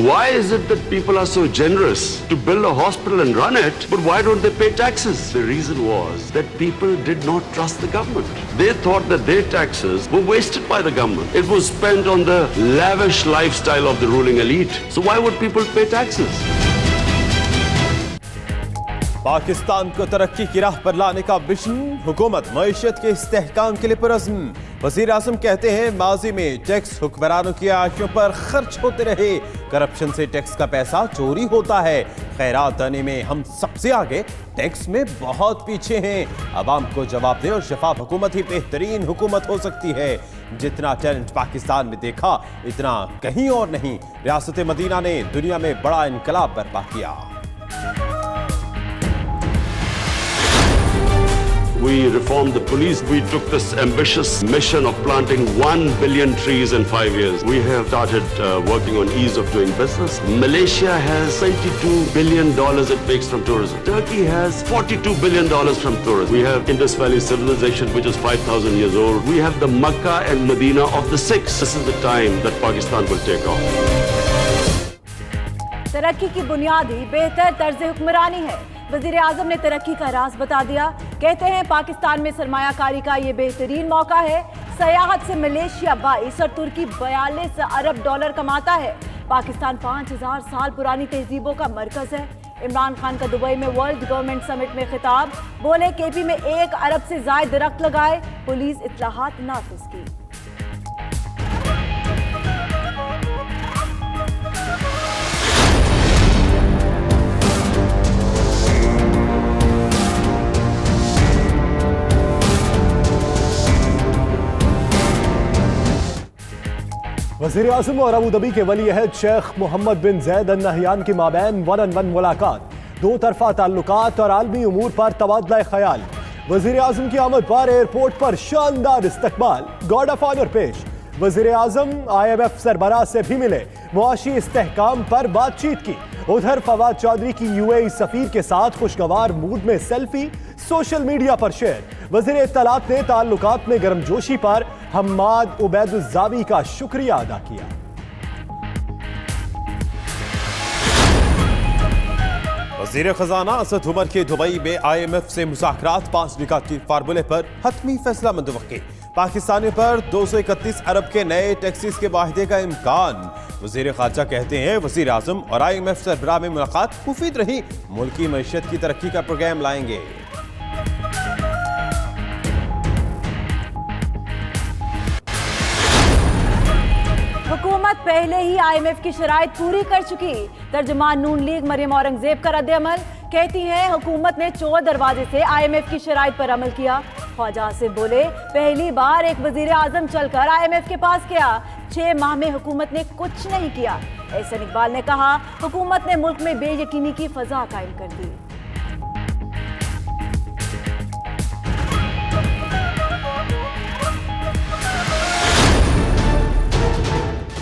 Why is it that people are so generous to build a hospital and run it, but why don't they pay taxes? The reason was that people did not trust the government. They thought that their taxes were wasted by the government. It was spent on the lavish lifestyle of the ruling elite. So why would people pay taxes? Pakistan को तरक्की की राह पर लाने का vision, हुकूमत मईशत के इस्तेहकाम के लिए पुरज़्म। वज़ीर आज़म कहते हैं माजी में टैक्स हुक्मरानों की आशियों पर खर्च होते रहे, करप्शन से टैक्स का पैसा चोरी होता है, खैरात देने में हम सबसे आगे, टैक्स में बहुत पीछे हैं। अवाम को जवाब दे और शफाफ हुकूमत ही बेहतरीन हुकूमत हो सकती है। जितना टैलेंट पाकिस्तान में देखा इतना कहीं और नहीं। रियासत मदीना ने दुनिया में बड़ा इनकलाब बर्पा किया। We reformed the police. We took this ambitious mission of planting 1 billion trees in 5 years. We have started working on ease of doing business. Malaysia has $22 billion it makes from tourism. Turkey has $42 billion from tourism. We have Indus Valley civilization, which is 5,000 years old. We have the Makkah and Medina of the six. This is the time that Pakistan will take off. तरक्की की बुनियादी बेहतर तर्ज हुक्मरानी है। वज़ीर आज़म ने तरक्की का राज बता दिया। कहते हैं पाकिस्तान में सरमायाकारी का ये बेहतरीन मौका है। सयाहत से मलेशिया 22 और तुर्की 42 अरब डॉलर कमाता है। पाकिस्तान 5000 साल पुरानी तहजीबों का मरकज है। इमरान खान का दुबई में वर्ल्ड गवर्नमेंट समिट में खिताब, बोले केपी में 1 अरब से ज़ायद दरख्त लगाए, पुलिस इत्तलाहात नाफिज की। वज़ीर आज़म और अबू धाबी के वली अहद शेख मोहम्मद बिन ज़ैद अल नहयान के माबैन वन-ऑन-वन मुलाकात, दो तरफा ताल्लुकात और आलमी उमूर पर तबादला ख्याल। वज़ीर आज़म की आमद पर एयरपोर्ट पर शानदार इस्तकबाल, गार्ड ऑफ ऑनर पेश। वज़ीर आज़म IMF सरबराह से भी मिले, मुआशी इस्तेहकाम पर बातचीत की। उधर फवाद चौधरी की UAE सफीर के साथ खुशगवार मूड में सेल्फी सोशल मीडिया पर शेयर। वज़ीर इत्तलात ने ताल्लुकात में गर्मजोशी पर हम्माद उबैदुज़्ज़ावी का शुक्रिया अदा किया। वज़ीर खजाना असद उमर के दुबई में IMF से मुज़ाकरात 5 निकाती फार्मूले पर हतमी फैसला मुतवक्की। पाकिस्तानियों पर 231 अरब के नए टैक्सेस के वाहिदे का इम्कान। वज़ीर ख़ारजा कहते हैं वज़ीर आज़म और IMF सरबराह में मुलाकात मुफीद रही, मुल्की मईशत की तरक्की का प्रोग्राम लाएंगे। हुकूमत पहले ही IMF की शराइत पूरी कर चुकी। तर्जुमान नून लीग मरियम औरंगजेब का रद्द-ए-अमल, कहती हैं हुकूमत ने चोर दरवाजे से IMF की शराइत पर अमल किया। ख्वाजा आसिफ बोले पहली बार एक वजीर आजम चलकर IMF के पास गया, 6 माह में हुकूमत ने कुछ नहीं किया। एहसन इकबाल ने कहा हुकूमत ने मुल्क में बेयकीनी की फजा कायम कर दी।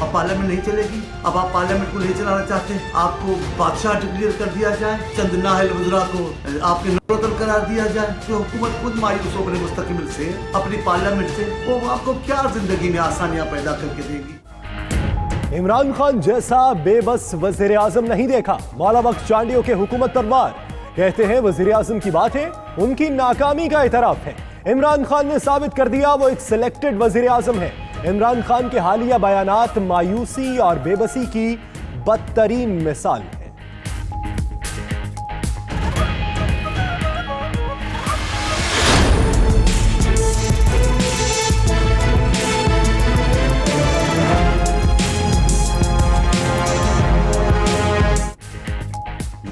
अब पार्लियामेंट नहीं चलेगी। अब आप पार्लियामेंट को नहीं चलाना चाहते, आपको बादशाह डिक्लेयर कर दिया जाए, चंद नाहल वज़रा को आपके नौतन करार दिया जाए, तो हुकूमत खुद मायूस हो अपने मुस्तकबिल से, अपनी पार्लियामेंट से, वो आपको क्या जिंदगी में आसानियां पैदा करके देगी। इमरान खान जैसा बेबस वज़ीर आज़म नहीं देखा, मौला बख्श चांडियों के हुकूमत पर वार। कहते हैं वज़ीर आज़म की बातें उनकी नाकामी का एतराफ है। इमरान खान ने साबित कर दिया वो एक सिलेक्टेड वज़ीर आज़म है। इमरान खान के हालिया बयानात मायूसी और बेबसी की बदतरीन मिसाल है।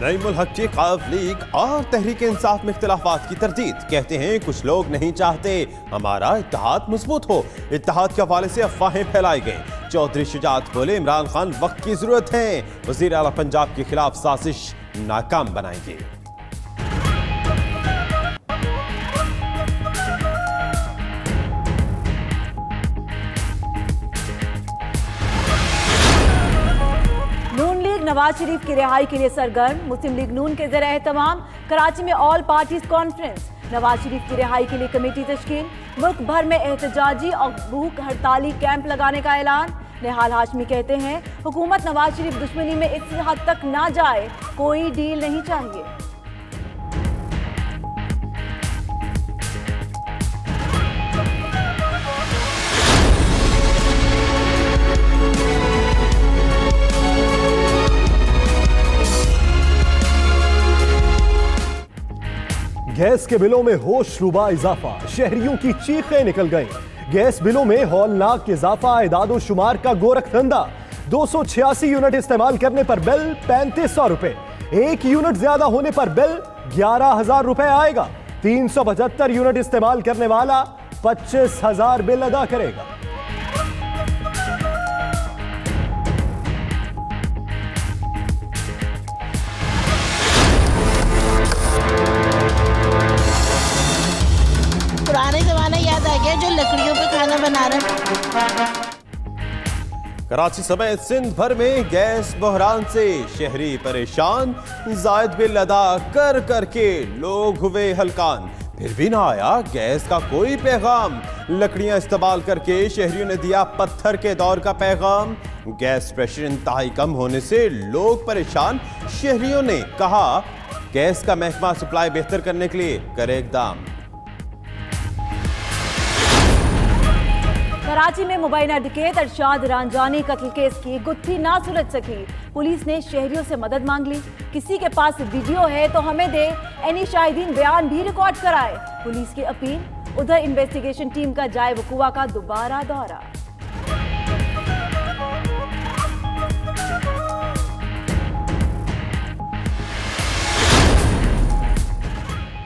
नईमुल हक की क़ायद लीग और तहरीक इंसाफ में इख्तिलाफात की तरदीद। कहते हैं कुछ लोग नहीं चाहते हमारा इत्तेहाद मजबूत हो। इत्तेहाद के हवाले से अफवाहें फैलाई गई। चौधरी शुजात बोले इमरान खान वक्त की जरूरत है, वजीर आला पंजाब के खिलाफ साजिश नाकाम बनाएंगे। नवाज शरीफ की रिहाई के लिए सरगर्म। मुस्लिम लीग नून के ज़रिए एहतमाम कराची में all parties conference. Nawaz Sharif की रिहाई के लिए कमेटी तश्कील। मुल्क भर में एहतजाजी और भूख हड़ताली कैंप लगाने का ऐलान। निहाल हाशमी कहते हैं हुकूमत नवाज शरीफ दुश्मनी में इस हद तक ना जाए, कोई डील नहीं चाहिए। गैस के बिलों में होशरुबा इजाफा, शहरियों की चीखें निकल गई। गैस बिलों में हौलनाक इजाफा, इदादो शुमार का गोरखधंधा। 286 यूनिट इस्तेमाल करने पर बिल 3500 रुपए, 1 यूनिट ज्यादा होने पर बिल 11,000 रुपए आएगा। 375 यूनिट इस्तेमाल करने वाला 25,000 बिल अदा करेगा। पुराने जमाना याद आ गया जो लकड़ियों पे खाना बना रहा। कराची समेत सिंध भर में गैस बहरान से शहरी परेशान, जायद बिल अदा कर करके लोग हुए हलकान, फिर भी ना आया गैस का कोई पैगाम। लकड़ियां इस्तेमाल करके शहरियों ने दिया पत्थर के दौर का पैगाम। गैस प्रेशर इंतहाई कम होने से लोग परेशान, शहरियों ने कहा गैस का महकमा सप्लाई बेहतर करने के लिए करे इकदाम। कराची में मुबैना डकैत अरशाद रांझानी कत्ल केस की गुत्थी ना सुलझ सकी, पुलिस ने शहरियों से मदद मांग ली। किसी के पास वीडियो है तो हमें दे, एनी शाहिदीन बयान भी रिकॉर्ड कराए, पुलिस की अपील। उधर इन्वेस्टिगेशन टीम का जाए वकुआ का दोबारा दौरा।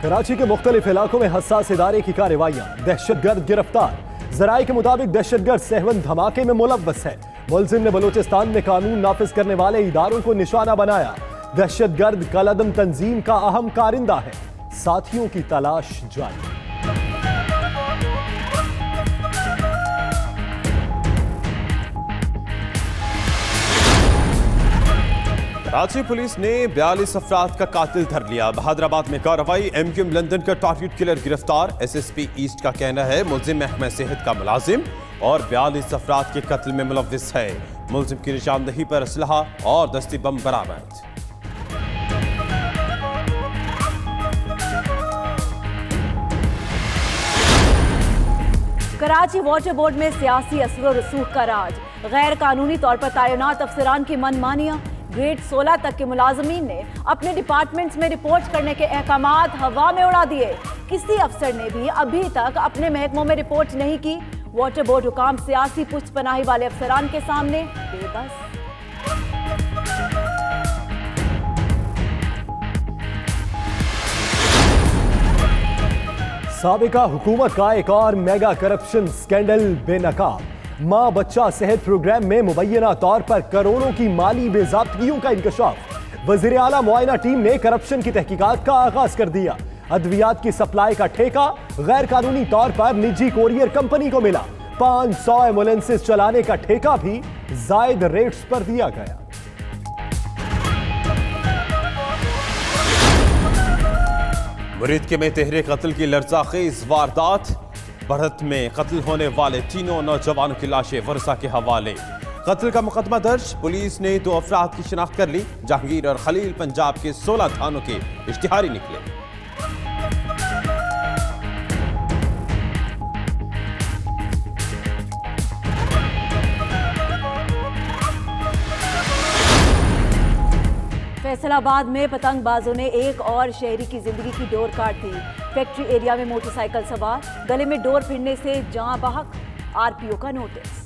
कराची के मुख्तलिफ इलाकों में हसास इदारे की कार्रवाइयां, दहशतगर्द गिरफ्तार। जराये के मुताबिक दहशतगर्द सहवन धमाके में मुलव्वस है। मुलजिम ने बलूचिस्तान में कानून नाफिज करने वाले इदारों को निशाना बनाया। दहशतगर्द कलअदम तंजीम का अहम कारिंदा है, साथियों की तलाश जारी। कराची पुलिस ने 42 अफराद का कातिल धर लिया। बहादुराबाद में कार्रवाई, MQM लंदन का टारगेट किलर गिरफ्तार। SSP ईस्ट का कहना है मुलजिम महकमा सेहत का मुलाजिम और 42 अफराद के कत्ल में मुलव्विस है। मुलजिम की निशानदही पर असलहा और दस्ती बम बरामद। कराची वाटर बोर्ड में सियासी असर और रसूख का राज, गैर कानूनी तौर पर तैनात अफसरान की मनमानियां। ग्रेड 16 तक के मुलाजमीन ने अपने डिपार्टमेंट्स में रिपोर्ट करने के अहकामात हवा में उड़ा दिए। किसी अफसर ने भी अभी तक अपने महकमों में रिपोर्ट नहीं की। वाटर बोर्ड हुकाम सियासी पुष्टपनाही वाले अफसरान के सामने बेबस। साबिका हुकूमत का एक और मेगा करप्शन स्कैंडल बेनकाब। मां बच्चा सेहत प्रोग्राम में मुबैना तौर पर करोड़ों की माली बेज़ाब्तगियों का इंकशाफ। वज़ीर आला मुआयना टीम ने करप्शन की तहकीकात का आगाज कर दिया। अद्वियात की सप्लाई का ठेका गैर कानूनी तौर पर निजी कोरियर कंपनी को मिला। 500 एम्बुलेंसेस चलाने का ठेका भी जायद रेट्स पर दिया गया। मुरीद के में तहरे कत्ल की लर्ज़ाखेज़ वारदात। बढ़त में कत्ल होने वाले तीनों नौजवानों की लाशें वर्षा के हवाले। कत्ल का मुकदमा दर्ज, पुलिस ने 2 अफराद की शिनाख्त कर ली। जहांगीर और खलील पंजाब के 16 थानों के इश्तिहारी निकले। फैसलाबाद में पतंगबाजों ने एक और शहरी की जिंदगी की डोर काट दी। फैक्ट्री एरिया में मोटरसाइकिल सवार, गले में डोर फिरने से जान बहक, RPO का नोटिस।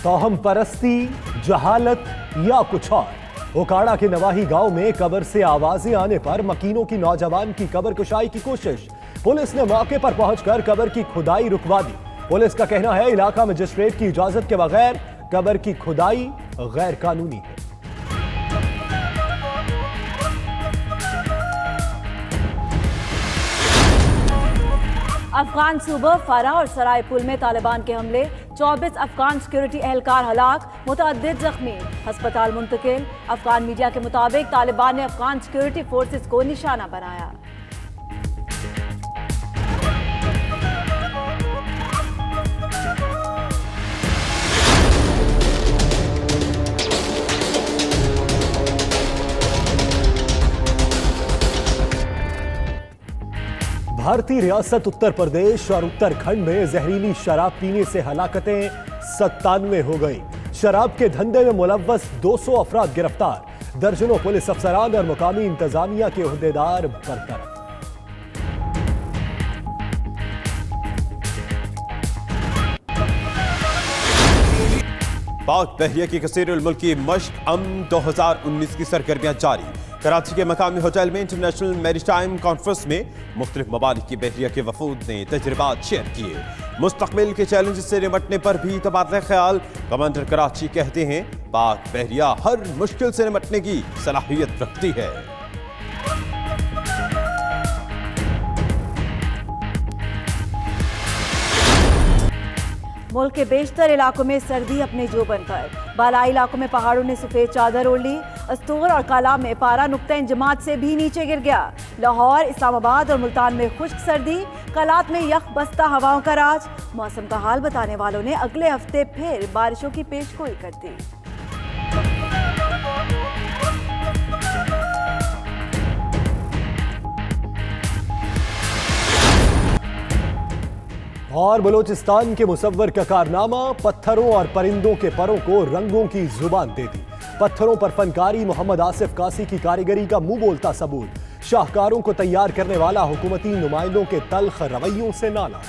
तोहम परस्ती, जहालत या कुछ और। ओकाड़ा के नवाही गांव में कब्र से आवाजें आने पर मकीनों की नौजवान की कब्र कुशाई की कोशिश। पुलिस ने मौके पर पहुंचकर कब्र की खुदाई रुकवा दी। पुलिस का कहना है इलाका मजिस्ट्रेट की इजाजत के बगैर कब्र की खुदाई गैर कानूनी है। अफगान सूबा फरा और सरायपुल में तालिबान के हमले, 24 अफगान सिक्योरिटी एहलकार हलाक, मुतअद्दिद जख्मी, अस्पताल मुंतकिल। अफगान मीडिया के मुताबिक तालिबान ने अफगान सिक्योरिटी फोर्सेस को निशाना बनाया। भारतीय रियासत उत्तर प्रदेश और उत्तराखंड में जहरीली शराब पीने से हलाकतें 97 हो गई। शराब के धंधे में मुलव्वस 200 अफराद गिरफ्तार, दर्जनों पुलिस अफसरान और मुकामी इंतजामिया के ओहदेदार बरतरफ। पाक बहरिया की कसीरुल मुल्की मश्क 2019 की सरगर्मियां जारी। कराची के मकामी होटल में इंटरनेशनल मैरीटाइम कॉन्फ्रेंस में मुख्तलिफ ममालिक की बहरिया के वफूद ने तजर्बात शेयर किए। मुस्तकबिल के चैलेंज से निपटने पर भी तबादला ख्याल। कमांडर कराची कहते हैं पाक बहरिया हर मुश्किल से निपटने की सलाहियत रखती है। मुल्क के बेशतर इलाकों में सर्दी अपने जोबन पर। बालाई इलाकों में पहाड़ों ने सफेद चादर ओढ़ ली। अस्तूर और काला में पारा नुक्ता इंजमात से भी नीचे गिर गया। लाहौर, इस्लामाबाद और मुल्तान में खुश्क सर्दी, कलात में यख बस्ता हवाओं का राज। मौसम का हाल बताने वालों ने अगले हफ्ते फिर बारिशों की पेशगोई कर दी। और बलोचिस्तान के मुसव्वर का कारनामा, पत्थरों और परिंदों के परों को रंगों की जुबान दे दी। पत्थरों पर फनकारी मोहम्मद आसिफ कासी की कारीगरी का मुंह बोलता सबूत। शाहकारों को तैयार करने वाला हुकूमती नुमाइंदों के तल्ख रवैयों से नाला।